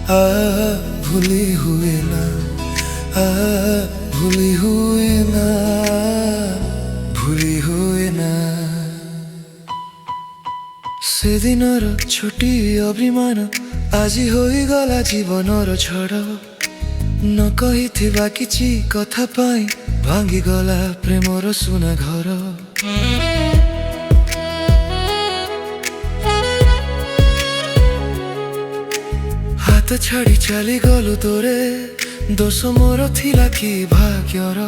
भूली हुए ना, भूली हुए ना, भूली हुए ना। ସେଦିନର ଛୋଟି ଅଭିମାନ ଆଜି ହୋଇଗଲା ଜୀବନର ଝଡ଼। ନ କହିଥିବା କିଛି କଥା ପାଇଁ ଭାଙ୍ଗିଗଲା ପ୍ରେମର ସୁନା ଘର। ହାତ ଛାଡ଼ି ଚାଲିଗଲୁ ତୋରେ, ଦୋଷ ମୋର ଥିଲା କି ଭାଗ୍ୟର।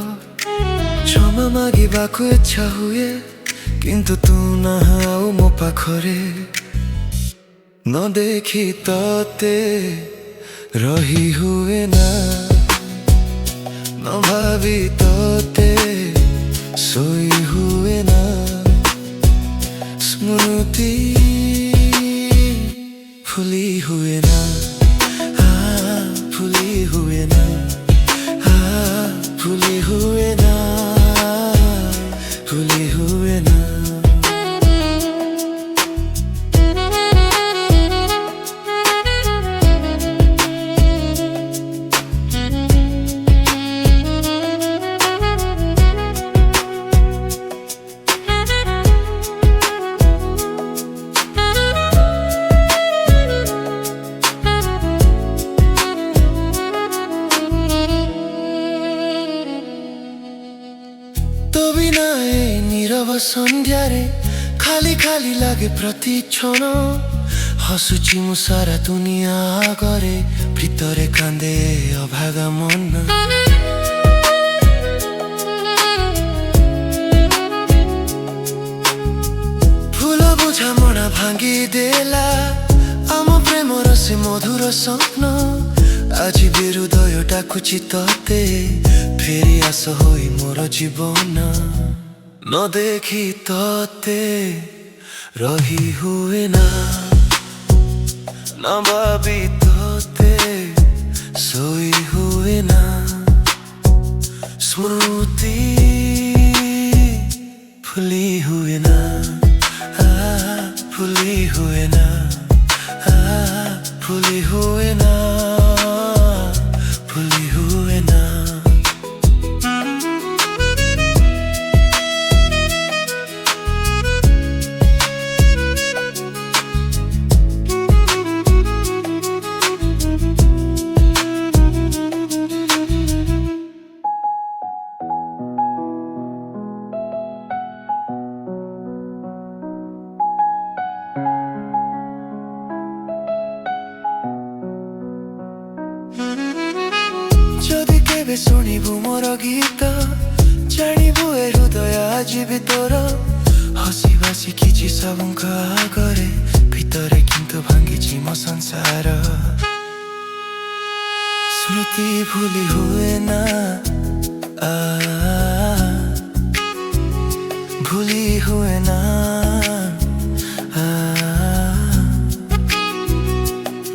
କ୍ଷମା ମାଗିବାକୁ ଇଚ୍ଛା ହୁଏ, କିନ୍ତୁ ତୁ ନାହଁ ଆଉ ମୋ ପାଖରେ। ନ ଦେଖି ତତେ ରହି ହୁଏ ନା, ନ ଭାବି ତତେ ଶୋଇ ହୁଏ ନା। ସ୍ମୃତି ଭୁଲି ହୁଏ ନା, ଭୁଲି ହୁଏ ନା, ଭୁଲି ହୁଏ ନା, ଭୁଲି ହୁଏ ନା। तो बिना ए नीरव संध्यारे खाली खाली लागे प्रति क्षण। हसुची मु सारा दुनिया आगरे, ভিতরে কান্দে অভাগা মন। ভুল বুঝামଣା ভাঙ্গি দেলা ଆମ ପ୍ରେମର ସେ ମଧୁର ସ୍ୱପ୍ନ। ଆଜି ବି ହୃଦୟ ଡାକୁଛି ତତେ, ଫେରି ଆସ ହୋଇ ମୋର ଜୀବନ। ନ ଦେଖି ତତେ ରହି ହୁଏ ନା, ନ ଭାବି ତତେ ଶୋଇ ହୁଏ ନା। ସ୍ମୃତି ଭୁଲି ହୁଏ ନା, ଭୁଲି ହୁଏ ନା, ଭୁଲି ହୁଏ ନା, ଭୁଲି ହୁଏ ନା। যদি কেবে শুনিবু মোর গীত, জানিবু এ হৃদয় আজি भी तोर। हसी बासी किछि सबंक आगरे, ভিতরে কিন্তু ভাঙ্গিছি মো সংসার। স্মৃতি ভুলি हुए ना, ভুলি हुए ना,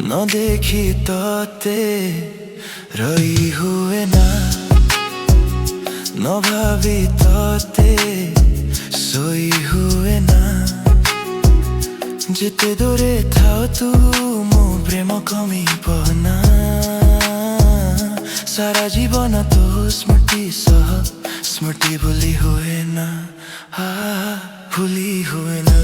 न देखी तते रही हुए ना, न भावी तते सोई हुए ना। जेते दूरे थाओ तू मो प्रेम कमी पना, सारा जीवन तो स्मृति सह स्मृति भूली हुए ना, भूली हुए ना।